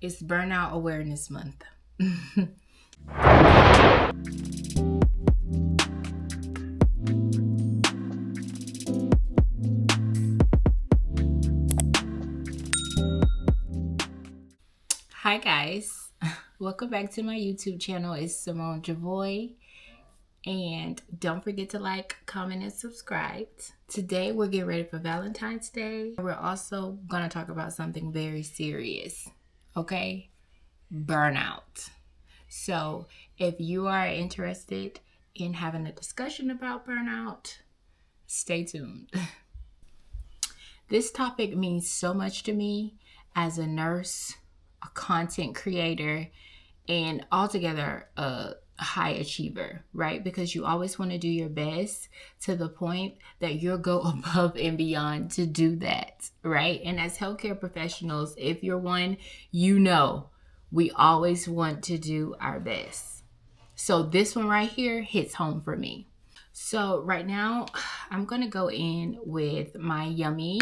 It's Burnout Awareness Month. Hi guys, welcome back to my YouTube channel. It's Simone Javoy, and don't forget to like, comment, and subscribe. Today we're getting ready for Valentine's Day. We're also going to talk about something very serious, okay? Burnout. So if you are interested in having a discussion about burnout, stay tuned. This topic means so much to me as a nurse, a content creator, and altogether a high achiever, right? Because you always want to do your best to the point that you'll go above and beyond to do that, right? And as healthcare professionals, if you're one, you know we always want to do our best. So this one right here hits home for me. So right now, I'm going to go in with my Yummy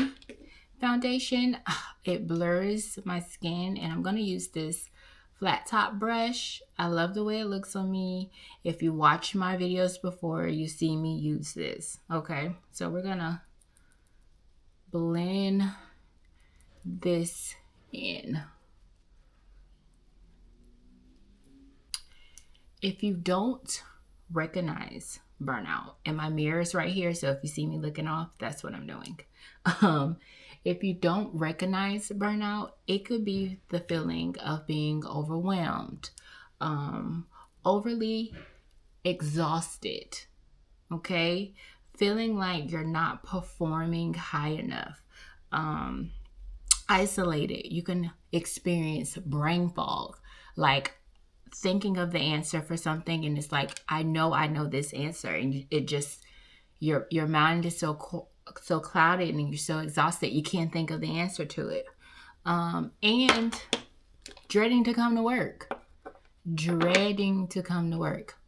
foundation. It blurs my skin, and I'm going to use this flat top brush. I love the way it looks on me. If you watch my videos before, you see me use this. Okay, so we're going to blend this in. If you don't recognize burnout, and my mirror is right here, so if you see me looking off, that's what I'm doing. If you don't recognize burnout, it could be the feeling of being overwhelmed, overly exhausted, okay? Feeling like you're not performing high enough, isolated. You can experience brain fog, like thinking of the answer for something, and it's like, I know this answer, and it just, your mind is so clouded and you're so exhausted you can't think of the answer to it. And dreading to come to work.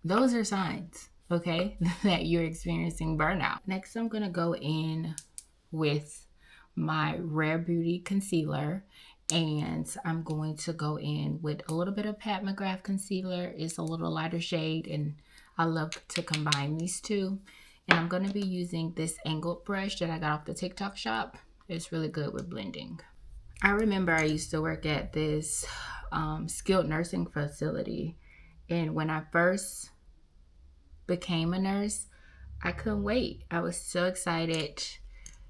Those are signs, okay, that you're experiencing burnout. Next, I'm gonna go in with my Rare Beauty concealer, and I'm going to go in with a little bit of Pat McGrath concealer. It's a little lighter shade, and I love to combine these two. And I'm going to be using this angled brush that I got off the TikTok shop. It's really good with blending. I remember I used to work at this skilled nursing facility, and when I first became a nurse, I couldn't wait. I was so excited.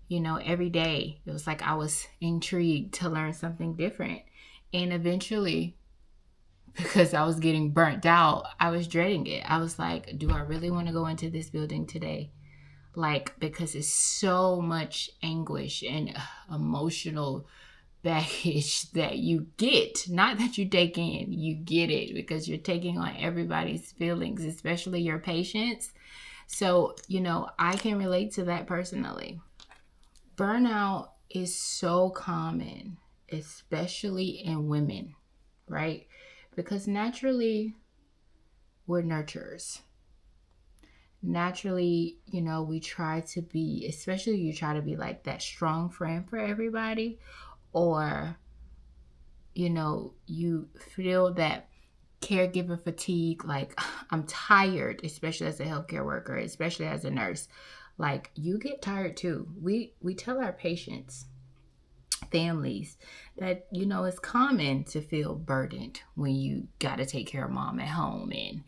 You know, every day it was like I was intrigued to learn something different. And eventually, because I was getting burnt out, I was dreading it. I was like, do I really want to go into this building today? Like, because it's so much anguish and emotional baggage that you get. Not that you take in, you get it because you're taking on everybody's feelings, especially your patients. So, you know, I can relate to that personally. Burnout is so common, especially in women, right? Because naturally, we're nurturers. Naturally, you know, we try to be, especially you try to be like that strong friend for everybody, or, you know, you feel that caregiver fatigue, like I'm tired, especially as a healthcare worker, especially as a nurse. Like, you get tired too. We tell our patients, families, that, you know, it's common to feel burdened when you got to take care of mom at home, and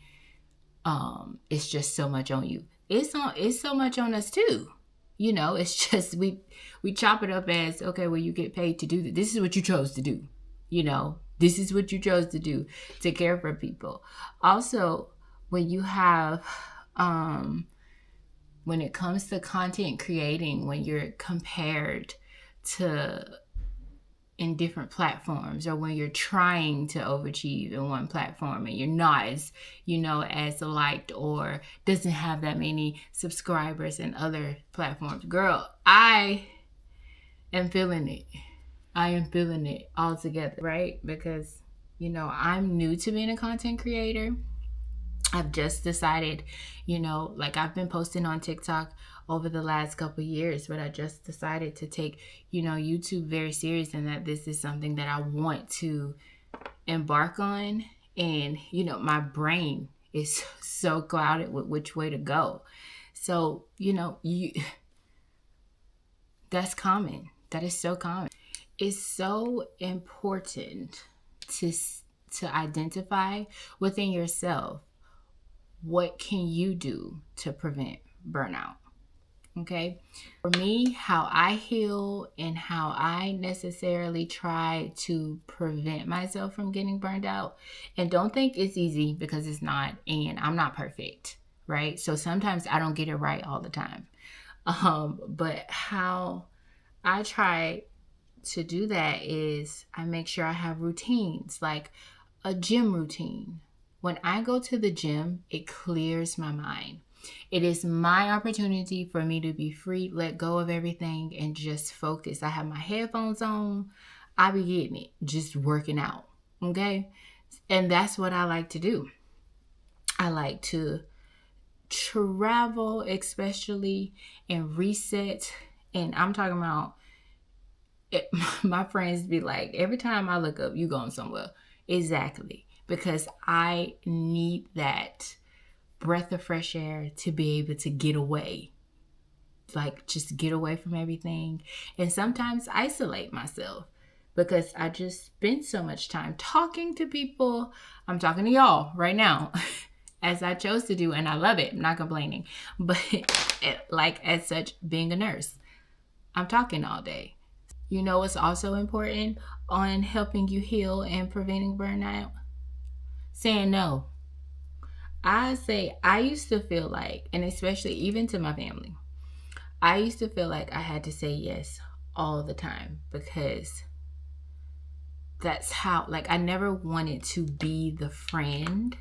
it's just so much on you. It's so much on us too. You know, it's just we chop it up as, okay, well, you get paid to do this. This is what you chose to do. You know, this is what you chose to do, to care for people. Also, when you have when it comes to content creating, when you're compared to in different platforms, or when you're trying to overachieve in one platform and you're not as, you know, as liked, or doesn't have that many subscribers in other platforms. Girl, I am feeling it. I am feeling it altogether, right? Because, you know, I'm new to being a content creator. I've just decided, you know, like I've been posting on TikTok over the last couple of years, but I just decided to take, you know, YouTube very serious, and that this is something that I want to embark on. And, my brain is so clouded with which way to go. So, that's common. That is so common. It's so important to identify within yourself, what can you do to prevent burnout? Okay. For me, how I heal and how I necessarily try to prevent myself from getting burned out. And don't think it's easy, because it's not. And I'm not perfect, right? So sometimes I don't get it right all the time. But how I try to do that is I make sure I have routines, like a gym routine. When I go to the gym, it clears my mind. It is my opportunity for me to be free, let go of everything, and just focus. I have my headphones on. I be getting it, just working out. Okay? And that's what I like to do. I like to travel, especially, and reset. And I'm talking about my friends be like, every time I look up, you going somewhere. Exactly. Because I need that breath of fresh air to be able to get away. Like, just get away from everything. And sometimes isolate myself, because I just spend so much time talking to people. I'm talking to y'all right now as I chose to do, and I love it. I'm not complaining. But like, as such, being a nurse, I'm talking all day. You know what's also important on helping you heal and preventing burnout? Saying no. I used to feel like, and especially even to my family, I used to feel like I had to say yes all the time, because that's how, like, I never wanted to be the friend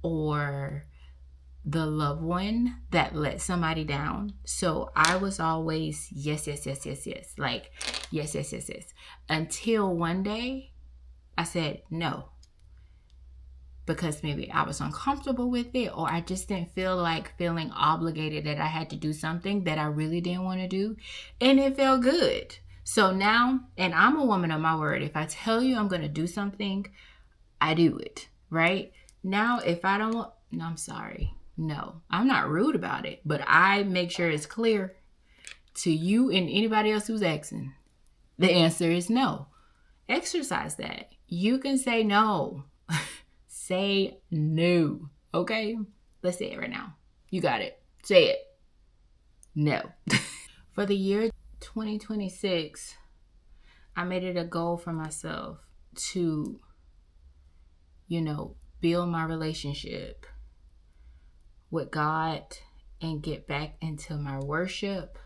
or the loved one that let somebody down. So I was always yes, yes, yes, yes, yes. Like, yes, yes, yes, yes. Until one day I said no, because maybe I was uncomfortable with it, or I just didn't feel like feeling obligated that I had to do something that I really didn't want to do. And it felt good. So now, and I'm a woman of my word. If I tell you I'm going to do something, I do it, right? Now, if I don't want, no, I'm sorry. No, I'm not rude about it, but I make sure it's clear to you and anybody else who's asking. The answer is no. Exercise that. You can say no. Say no. Okay? Let's say it right now. You got it. Say it. No. For the year 2026, I made it a goal for myself to, build my relationship with God and get back into my worship.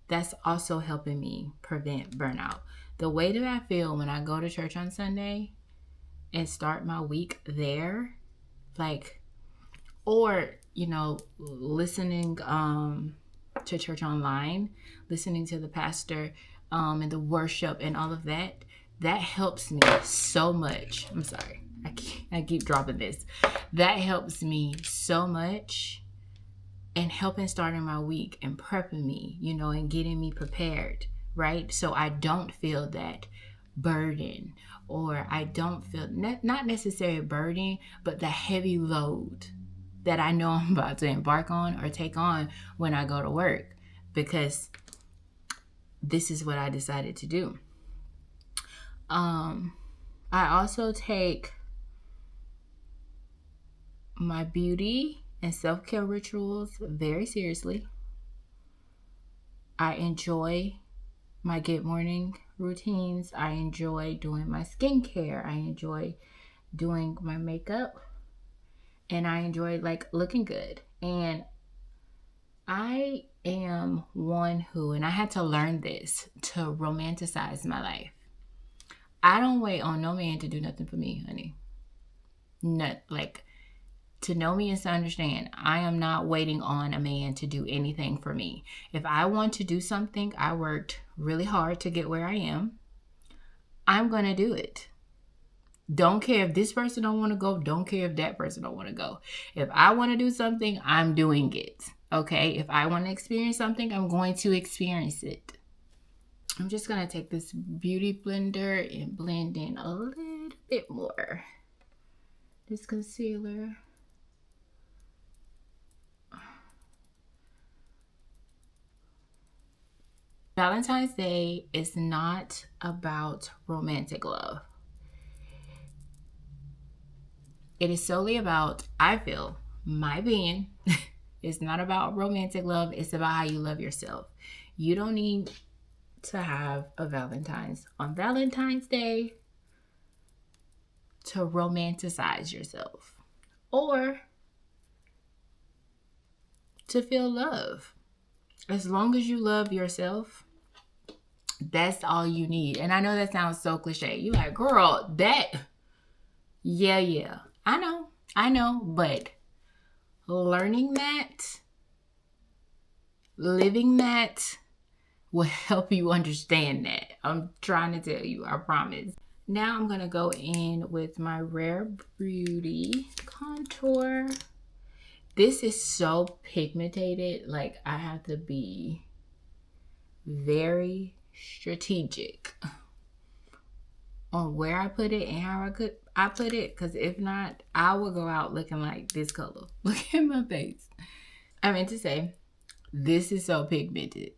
That's also helping me prevent burnout. The way that I feel when I go to church on Sunday and start my week there, like, or, listening to church online, listening to the pastor and the worship and all of that, that helps me so much. I'm sorry. I keep dropping this. That helps me so much in helping starting my week and prepping me, and getting me prepared, right? So I don't feel that burden, or I don't feel, not necessarily burden, but the heavy load that I know I'm about to embark on or take on when I go to work, because this is what I decided to do. I also take my beauty and self-care rituals very seriously. I enjoy my good morning routines. I enjoy doing my skincare. I enjoy doing my makeup. And I enjoy, like, looking good. And I am one who, and I had to learn this, to romanticize my life. I don't wait on no man to do nothing for me, honey. Not like, to know me is to understand, I am not waiting on a man to do anything for me. If I want to do something, I worked really hard to get where I am, I'm going to do it. Don't care if this person don't want to go. Don't care if that person don't want to go. If I want to do something, I'm doing it. Okay? If I want to experience something, I'm going to experience it. I'm just going to take this beauty blender and blend in a little bit more. This concealer. Valentine's Day is not about romantic love. It is solely about, I feel, my opinion, it's not about romantic love. It's about how you love yourself. You don't need to have a Valentine's on Valentine's Day to romanticize yourself or to feel love. As long as you love yourself, that's all you need. And I know that sounds so cliche. You like, girl, that, yeah. I know, but learning that, living that will help you understand that. I'm trying to tell you, I promise. Now I'm going to go in with my Rare Beauty contour. This is so pigmented. Like, I have to be very strategic on where I put it and how I put it, because if not, I will go out looking like this color. Look at my face. I meant to say, this is so pigmented.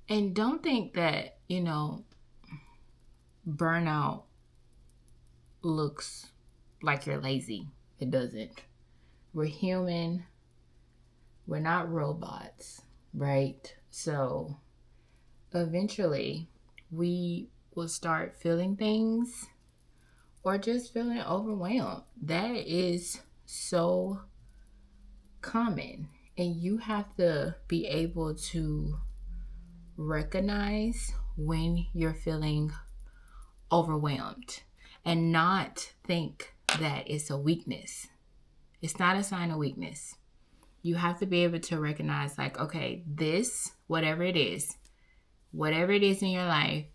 And don't think that, burnout looks like you're lazy. It doesn't. We're human. We're not robots, right? So eventually we will start feeling things or just feeling overwhelmed. That is so common. And you have to be able to recognize when you're feeling overwhelmed and not think that it's a weakness. It's not a sign of weakness. You have to be able to recognize, like, okay, this, whatever it is in your life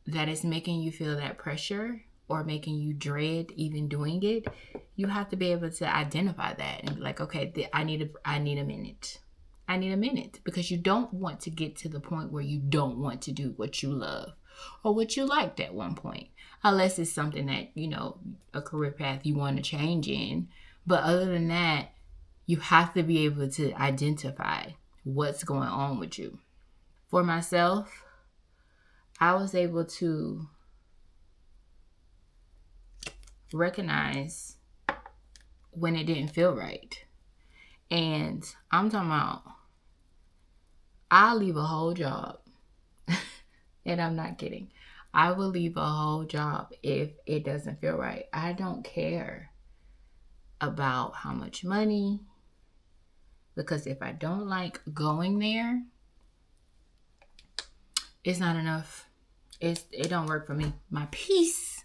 that is making you feel that pressure or making you dread even doing it, you have to be able to identify that and be like, okay, I need a minute. I need a minute, because you don't want to get to the point where you don't want to do what you love or what you liked at one point, unless it's something that, a career path you want to change in. But other than that, you have to be able to identify what's going on with you. For myself, I was able to recognize when it didn't feel right. And I'm talking about, I'll leave a whole job. And I'm not kidding. I will leave a whole job if it doesn't feel right. I don't care about how much money, because if I don't like going there, it's not enough. It don't work for me. My peace.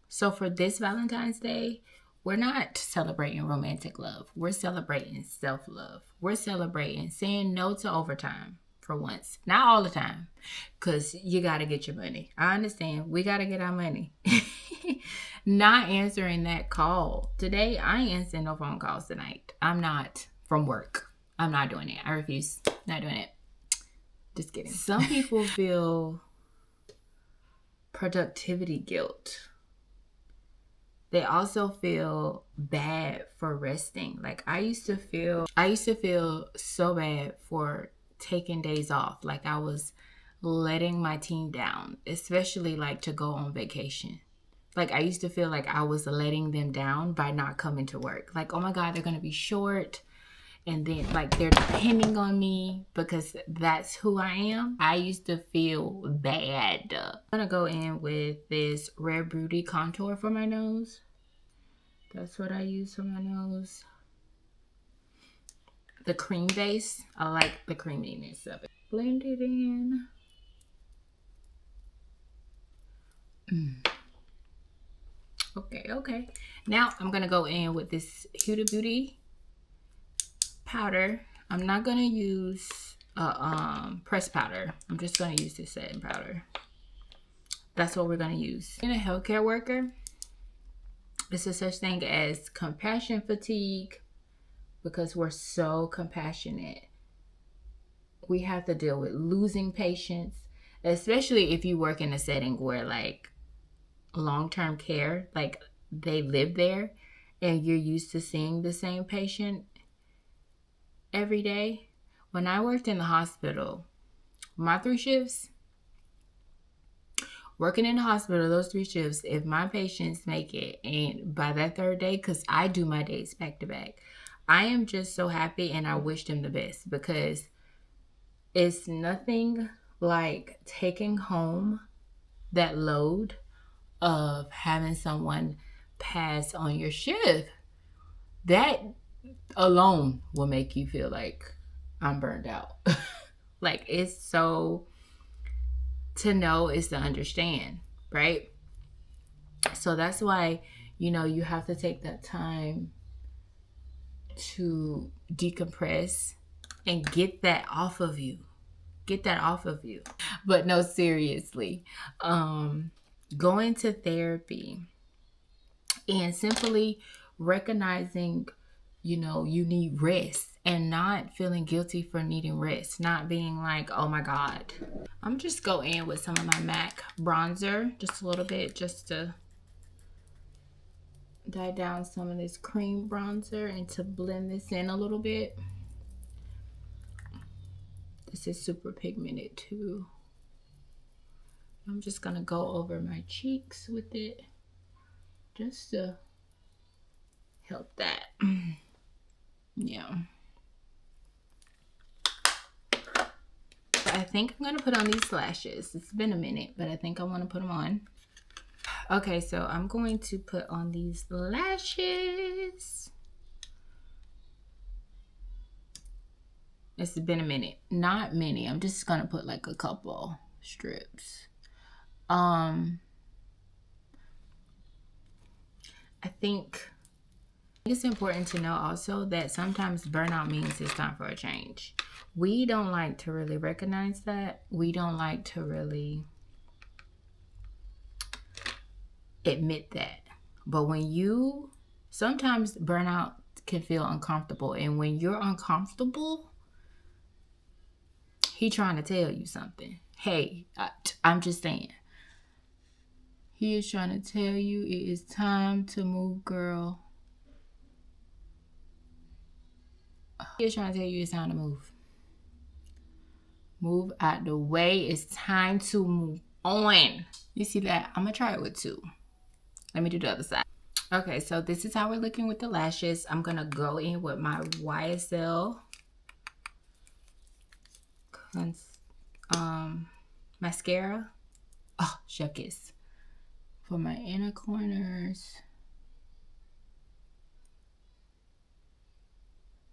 So for this Valentine's Day, we're not celebrating romantic love. We're celebrating self-love. We're celebrating saying no to overtime for once. Not all the time, because you got to get your money. I understand. We got to get our money. Not answering that call. Today, I ain't answering no phone calls tonight. I'm not from work. I'm not doing it. I refuse. Not doing it. Just kidding. Some people feel productivity guilt. They also feel bad for resting. Like I used to feel so bad for taking days off. Like I was letting my team down, especially like to go on vacation. Like I used to feel like I was letting them down by not coming to work. Like, oh my God, they're going to be short. And then like they're depending on me because that's who I am. I used to feel bad. I'm going to go in with this Rare Beauty contour for my nose. That's what I use for my nose. The cream base. I like the creaminess of it. Blend it in. Okay. Now I'm going to go in with this Huda Beauty powder. I'm not going to use pressed powder. I'm just going to use this setting powder. That's what we're going to use. In a healthcare worker, it's a such thing as compassion fatigue because we're so compassionate. We have to deal with losing patients, especially if you work in a setting where like long-term care, like they live there and you're used to seeing the same patient every day. When I worked in the hospital, my 3 shifts, working in the hospital, those 3 shifts, if my patients make it, and by that third day, because I do my days back to back, I am just so happy and I wish them the best, because it's nothing like taking home that load of having someone pass on your shift. That alone will make you feel like I'm burned out. Like, it's so, to know is to understand, right? So that's why, you have to take that time to decompress and get that off of you. Get that off of you. But no, seriously, going to therapy and simply recognizing, you need rest and not feeling guilty for needing rest. Not being like, oh my God. I'm just go in with some of my MAC bronzer, just a little bit, just to dye down some of this cream bronzer and to blend this in a little bit. This is super pigmented too. I'm just gonna go over my cheeks with it just to help that. Yeah. I think I'm gonna put on these lashes. It's been a minute, but I think I want to put them on. Okay, so I'm going to put on these lashes. It's been a minute. Not many. I'm just gonna put like a couple strips. I think it's important to know also that sometimes burnout means it's time for a change. We don't like to really recognize that. We don't like to really admit that. But sometimes burnout can feel uncomfortable. And when you're uncomfortable, he trying to tell you something. Hey, I'm just saying. He is trying to tell you it is time to move, girl. He is trying to tell you it's time to move. Move out the way. It's time to move on. You see that? I'm going to try it with 2. Let me do the other side. Okay, so this is how we're looking with the lashes. I'm going to go in with my YSL mascara. Oh, chef kiss. For my inner corners.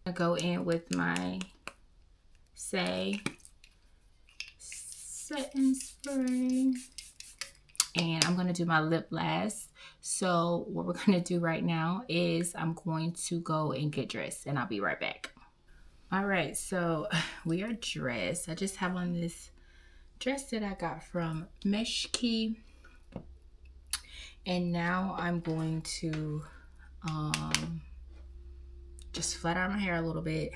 I go in with my Say setting spray. And I'm going to do my lip last. So what we're going to do right now is I'm going to go and get dressed, and I'll be right back. All right, so we are dressed. I just have on this dress that I got from Meshki. And now I'm going to just flat iron my hair a little bit.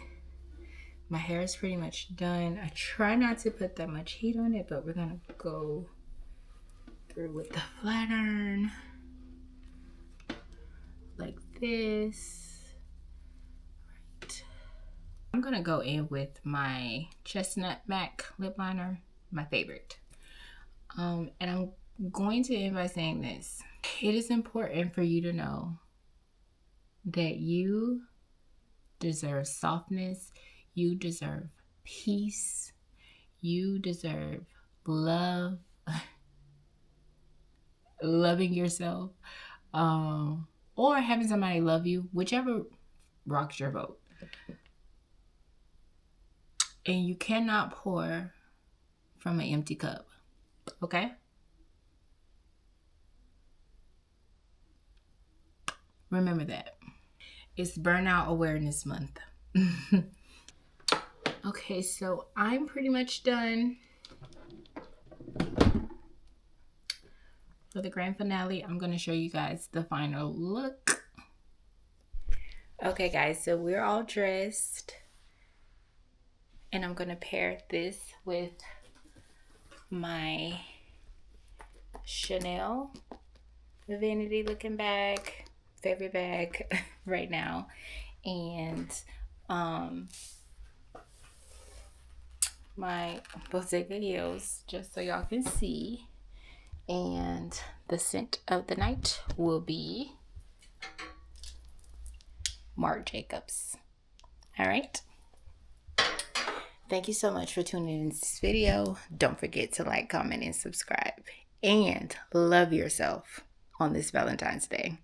My hair is pretty much done. I try not to put that much heat on it, but we're going to go through with the flat iron like this. Right. I'm going to go in with my Chestnut MAC lip liner, my favorite. And I'm going to end by saying this. It is important for you to know that you deserve softness. You deserve peace. You deserve love. Loving yourself. Or having somebody love you. Whichever rocks your boat. And you cannot pour from an empty cup. Okay? Remember that. It's Burnout Awareness Month. Okay, so I'm pretty much done. For the grand finale, I'm going to show you guys the final look. Okay, guys, so we're all dressed. And I'm going to pair this with my Chanel vanity looking bag, favorite bag right now, and my Bottega heels, just so y'all can see. And the scent of the night will be Marc Jacobs. All right. Thank you so much for tuning in this video. Don't forget to like, comment, and subscribe. And love yourself on this Valentine's Day.